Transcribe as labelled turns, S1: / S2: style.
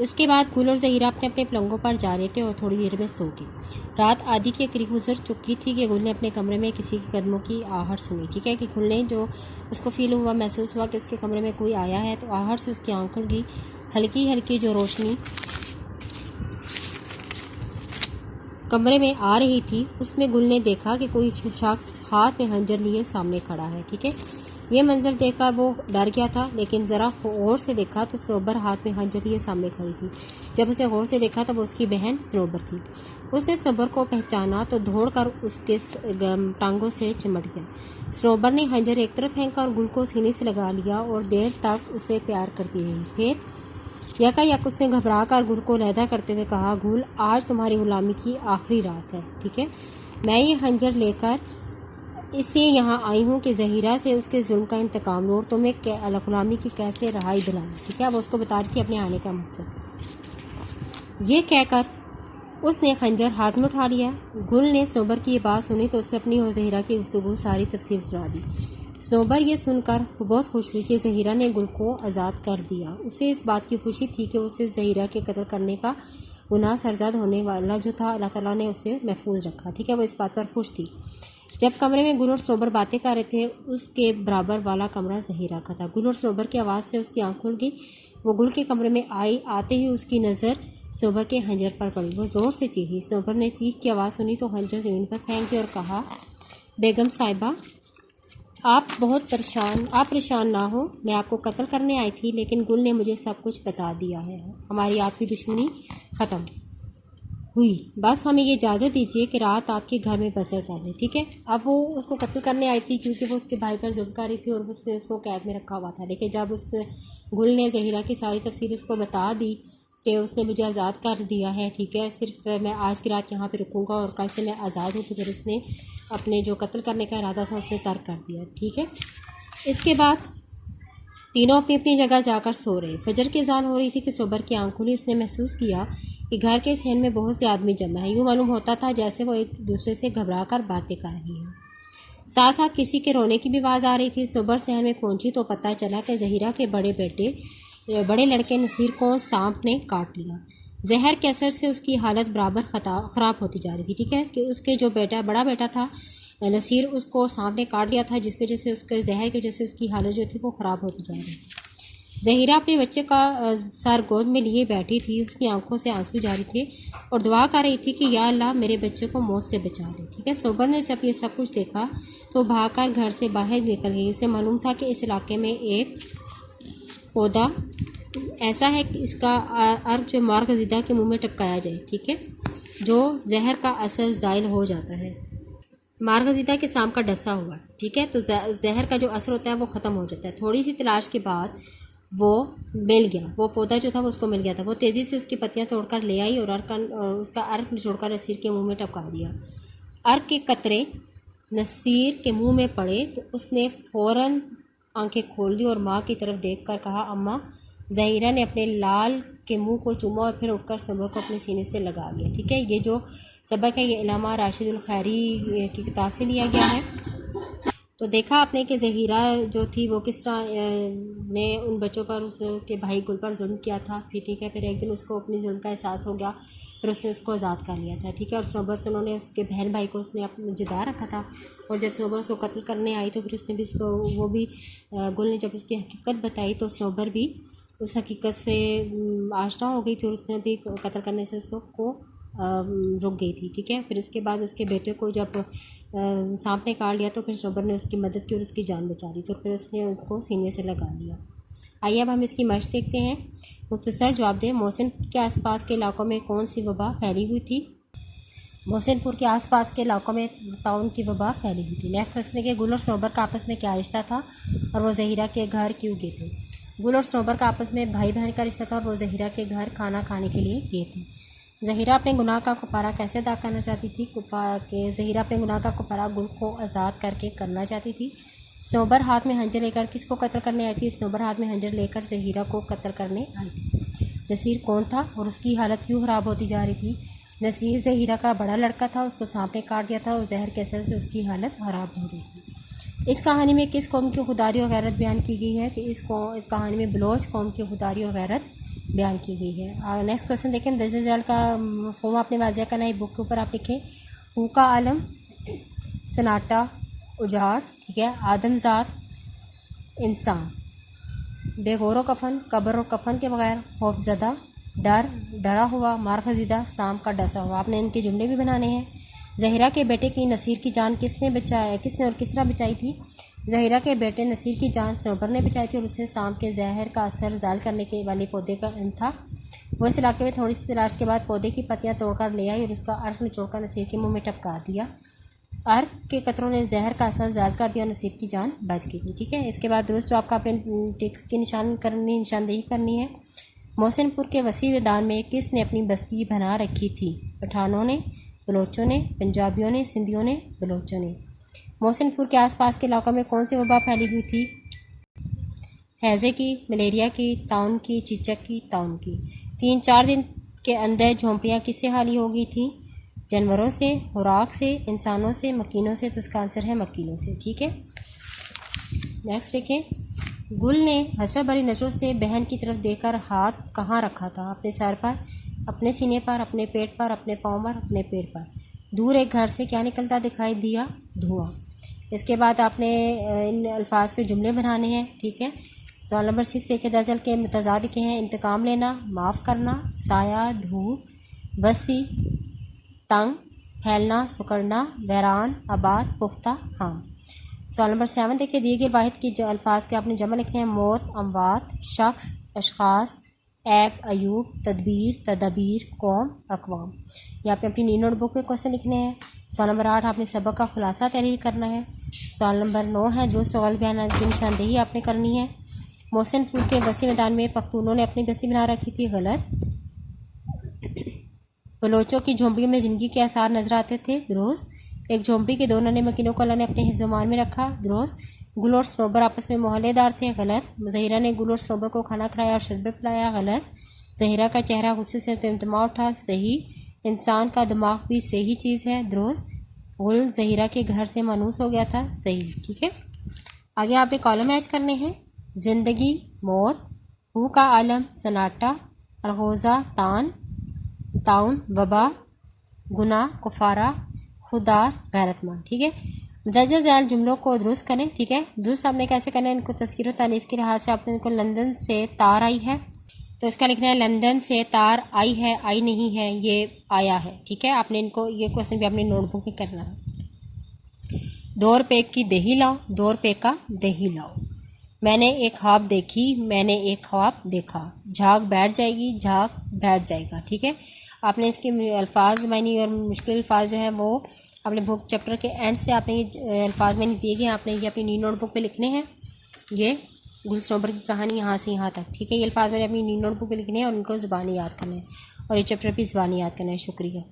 S1: इसके बाद गुल और ज़हीरा अपने अपने पलंगों पर जा लेटे और थोड़ी देर में सो गए। रात आधी के करीब गुजर चुकी थी कि गुल ने अपने कमरे में किसी के कदमों की आहट सुनी। ठीक है, कि गुल ने जो उसको फील हुआ, महसूस हुआ कि उसके कमरे में कोई आया है, तो आहट से उसकी आंख खुल गई। हल्की हल्की जो रोशनी कमरे में आ रही थी उसमें गुल ने देखा कि कोई शख्स हाथ में खंजर लिए सामने खड़ा है। ठीक है, ये मंजर देखकर वो डर गया था, लेकिन ज़रा गौर से देखा तो सनोबर हाथ में खंजर लिए सामने खड़ी थी। जब उसे गौर से देखा तो वो उसकी बहन सनोबर थी। उसने सनोबर को पहचाना तो दौड़कर उसके टांगों से चिमट गया। सनोबर ने खंजर एक तरफ फेंका और गुल को सीने से लगा लिया और देर तक उसे प्यार करती रही। फिर यकायक उसने घबरा कर गुल को लहदा करते हुए कहा, गुल, आज तुम्हारी गुलामी की आखिरी रात है। ठीक है, मैं ये खंजर लेकर इसलिए यहाँ आई हूँ कि ज़हीरा से उसके जुल्म का इंतकाम लूँ और तुम्हें गुलामी की कैसे रहाई दिलाऊँ। ठीक है, वो उसको बता रही थी अपने आने का मकसद। ये कहकर उसने खंजर हाथ में उठा लिया। गुल ने सनोबर की ये बात सुनी तो उससे अपनी और ज़हीरा की गुफ्तगू सारी तफसील सुना दी। सनोबर ये सुनकर बहुत खुश हुई कि ज़हीरा ने गुल को आज़ाद कर दिया। उसे इस बात की खुशी थी कि उसे ज़हीरा के कत्ल करने का गुनाह सरजद होने वाला जो था, अल्लाह ताला ने उसे महफूज रखा। ठीक है, वो इस बात पर खुश थी। जब कमरे में गुल और सनोबर बातें कर रहे थे, उसके बराबर वाला कमरा ज़हीरा का था। गुल और सनोबर की आवाज़ से उसकी आंख खुल गई। वो गुल के कमरे में आई। आते ही उसकी नज़र सनोबर के खंजर पर पड़ी। वो ज़ोर से चीखी। सनोबर ने चीख की आवाज़ सुनी तो खंजर ज़मीन पर फेंक दिया और कहा, बेगम साहिबा, आप परेशान ना हो। मैं आपको कत्ल करने आई थी, लेकिन गुल ने मुझे सब कुछ बता दिया है। हमारी आपकी दुश्मनी ख़त्म हुई। बस हमें ये इजाज़त दीजिए कि रात आपके घर में बसर कर लें। ठीक है, अब वो उसको कत्ल करने आई थी क्योंकि वो उसके भाई पर जुल्म कर रही थी और उसने उसको कैद में रखा हुआ था। लेकिन जब उस गुल ने ज़हीरा की सारी तफसील उसको बता दी कि उसने मुझे आज़ाद कर दिया है, ठीक है, सिर्फ मैं आज की रात यहाँ पे रुकूँगा और कल से मैं आज़ाद हूँ, तो फिर उसने अपने जो कत्ल करने का इरादा था उसने तर्क कर दिया। ठीक है, इसके बाद तीनों अपनी अपनी जगह जाकर सो रहे। फजर की अज़ान हो रही थी कि सनोबर की आंख खुली। उसने महसूस किया कि घर के सहन में बहुत से आदमी जमा है। यूँ मालूम होता था जैसे वो एक दूसरे से घबरा कर बातें कर रही हैं। साथ साथ किसी के रोने की भी आवाज़ आ रही थी। सनोबर सहन में पहुंची तो पता चला कि ज़हीरा के बड़े लड़के नसीर को सांप ने काट लिया। जहर के असर से उसकी हालत बराबर ख़राब होती जा रही थी। ठीक है, कि उसके जो बड़ा बेटा था नसीर, उसको सांप ने काट लिया था, जिसकी वजह से उसके जहर की वजह से उसकी हालत जो थी वो ख़राब होती जा रही थी। ज़हीरा अपने बच्चे का सर गोद में लिए बैठी थी। उसकी आंखों से आंसू जारी थे और दुआ कर रही थी कि या अल्लाह, मेरे बच्चे को मौत से बचा ले। ठीक है, सनोबर ने जब ये सब कुछ देखा तो भागकर घर से बाहर निकल गई। उसे मालूम था कि इस इलाके में एक पौधा ऐसा है कि इसका अर्क जो मार्गज़िदा के मुंह में टपकाया जाए, ठीक है, जो जहर का असर ज़ाइल हो जाता है। मार्गज़िदा के सांप का डसा हुआ, ठीक है, तो जहर का जो असर होता है वो ख़त्म हो जाता है। थोड़ी सी तलाश के बाद वो मिल गया। वो पौधा जो था वो उसको मिल गया था। वो तेज़ी से उसकी पत्तियां तोड़कर ले आई और उसका अर्क निचोड़कर नसीर के मुंह में टपका दिया। अर्क के कतरे नसीर के मुंह में पड़े तो उसने फ़ौरन आंखें खोल दी और माँ की तरफ देखकर कहा, अम्मा। ज़हीरा ने अपने लाल के मुंह को चूमा और फिर उठकर सबक को अपने सीने से लगा लिया। ठीक है, ये जो सबक है ये इलामा राशिदुल खैरी की किताब से लिया गया है। तो देखा आपने कि ज़हीरा जो थी वो किस तरह ने उन बच्चों पर उसके भाई गुल पर जुल्म किया था। फिर ठीक है, फिर एक दिन उसको अपनी जुल्म का एहसास हो गया, फिर उसने उसको आज़ाद कर लिया था। ठीक है, और सनोबर से उन्होंने उसके बहन भाई को उसने अपने जुदा रखा था और जब सनोबर उसको कत्ल करने आई तो फिर उसने भी उसको गुल ने जब उसकी हकीकत बताई तो सनोबर भी उस हकीकत से आशना हो गई थी और उसने भी कत्ल करने से उसको रुक गई थी। ठीक है, फिर उसके बाद उसके बेटे को जब सांप ने काट लिया तो फिर सनोबर ने उसकी मदद की और उसकी जान बचा ली, तो फिर उसने उसको सीने से लगा लिया। आइए अब हम इसकी मशक़ देखते हैं। मुख्तसर जवाब दें। मोहसिनपुर के आसपास के इलाकों में कौन सी वबा फैली हुई थी? मोहसिनपुर के आसपास के इलाकों में ताउन की वबा फैली हुई थी। नेक्स्ट क्वेश्चन है कि गुल और सनोबर का आपस में क्या रिश्ता था और वो ज़हीरा के घर क्यों गए थे? गुल और सनोबर का आपस में भाई बहन का रिश्ता था और वो ज़हीरा के घर खाना खाने के लिए गए थे। ज़हीरा अपने गुनाह का कफ़ारा कैसे अदा करना चाहती थी? ज़हीरा अपने गुनाह का कफ़ारा गुल को आज़ाद करके करना चाहती थी। सनोबर हाथ में खंजर लेकर किसको कत्ल करने आई थी? सनोबर हाथ में खंजर लेकर ज़हीरा को कत्ल करने आई थी। नसीर कौन था और उसकी हालत क्यों ख़राब होती जा रही थी? नसीर ज़हीरा का बड़ा लड़का था, उसको सांप ने काट दिया था और जहर के असर से उसकी हालत ख़राब हो रही थी। इस कहानी में किस कौम की खुदारी और गैरत बयान की गई है? कि इस कहानी में बलोच कौम की खुदारी और गैरत बयान की गई है। नेक्स्ट क्वेश्चन देखें, मदरजा ज़ैल का मफ़हूम आपने वाज़िया करना है। बुक के ऊपर आप लिखें हू का आलम, सन्नाटा, उजाड़, ठीक है, आदमजात, इंसान, बेगौर कफन, कब्र और कफन के बगैर, खौफज़दा, डर, डरा हुआ, मारखजीदा, शाम का डसा हुआ। आपने इनके जुमले भी बनाने हैं। ज़हीरा के बेटे की नसीर की जान किसने और किस तरह बचाई थी? ज़हीरा के बेटे नसीर की जान सनोबर ने बचाई थी और उसे शाम के जहर का असर ज़ाल करने के वाले पौधे का था। वो इस इलाके में थोड़ी सी तलाश के बाद पौधे की पत्तियां तोड़कर ले आई और उसका अर्क निचोड़कर नसीर के मुंह में टपका दिया। अर्क के कतरों ने जहर का असर ज़ाल कर दिया और नसीर की जान बच गई थी। ठीक है, इसके बाद दुरुस्त जवाब का अपने टिक्स की निशानदेही करनी है। मोहसिनपुर के वसी मैदान में किसने अपनी बस्ती बना रखी थी? पठानों ने, बलोचों ने, पंजाबियों ने, सिंधियों ने, बलोचों ने। मोहसिनपुर के आसपास के इलाकों में कौन सी वबा फैली हुई थी? हैज़े की, मलेरिया की, ताउन की, चीचक की, ताउन की। 3-4 दिन के अंदर झोंपड़ियाँ किससे खाली हो गई थी? जानवरों से, खुराक से, इंसानों से, मकीनों से। तो इसका आंसर है मकीनों से। ठीक है, नेक्स्ट देखें, गुल ने हसरत भरी नज़रों से बहन की तरफ देखकर हाथ कहाँ रखा था? अपने सर पर, अपने सीने पर, अपने पेट पर, अपने पाँव पर, अपने पैर पर। दूर एक घर से क्या निकलता दिखाई दिया? धुआं। इसके बाद आपने इन अल्फाज के जुमले बनाने हैं। ठीक है, सवाल नंबर 6 देखें, दरअसल के मुतज़ाद लिखे हैं। इंतकाम लेना, माफ़ करना, साया, धूप, वसी, तंग, फैलना, सुकड़ना, वैरान, आबाद, पुख्ता, हाँ। सवाल नंबर 7 देखिए, दिए गए वाहिद की अल्फाज के आपने जमा लिखने हैं। मौत, अमवात, शख्स, अशखास, ऐब, अयूब, तदबीर, तदबीर, कौम, अकवाम। ये आपने अपनी नी नोटबुक पे क्वेश्चन लिखने हैं। सवाल नंबर 8 आपने सबक का खुलासा तहरीर करना है। सवाल नंबर 9 है जो सवाल बयान की निशानदेही आपने करनी है। मोहसिनपुर के वसी मैदान में पख्तूनों ने अपनी बस्ती बना रखी थी, गलत। बलोचों की झोंपड़ी में ज़िंदगी के आसार नजर आते थे, दुरुस्त। एक झोंपड़ी के 2 नन्हे मकीनों को अल्लाह ने अपने हिफ्ज़-ओ-मान में रखा, दुरुस्त। गुल और सनोबर आपस में मोहल्लेदार थे, गलत। ज़हीरा ने गुल और सनोबर को खाना खिलाया और शरबत पिलाया, गलत। ज़हीरा का चेहरा गुस्से से तिमतिमा उठा, सही। इंसान का दिमाग भी सही चीज़ है, दुरुस्त। गुल ज़हीरा के घर से मानूस हो गया था, सही। ठीक है, आगे आपने कॉलम मैच करने हैं। ज़िंदगी, मौत, हू का आलम, सन्नाटा, अलगोज़ा, ताउन, वबा, गुनाह, कुफारा, खुदा, गैरतमंद। ठीक है, दर्जा ज़ैल जुमलों को दुरुस्त करें। ठीक है, दुरुस्त आपने कैसे करना है? इनको तस्कीर और तानीस के लिहाज से आपने इनको लंदन से तार आई है, तो इसका लिखना है लंदन से तार आई है, आई नहीं है, ये आया है। ठीक है, आपने इनको ये क्वेश्चन भी अपनी नोटबुक में करना है। 2 रुपये की दही लाओ, 2 रुपये का दही लाओ। मैंने एक ख्वाब देखी, मैंने एक ख्वाब देखा। झाग बैठ जाएगी, झाग बैठ जाएगा। ठीक है, आपने इसके अल्फाज मानी और मुश्किल अल्फाज जो है वो अपने बुक चैप्टर के एंड से आपने ये अल्फाज मैंने दिए गए, आपने ये अपनी नी नोटबुक पे लिखने हैं। ये गुल सनोबर की कहानी यहाँ से यहाँ तक। ठीक है, ये अल्फाज मैंने अपनी नी नोटबुक पे लिखने हैं और उनको ज़ुबानी याद करना है और ये चैप्टर भी ज़ुबानी याद करना है। शुक्रिया।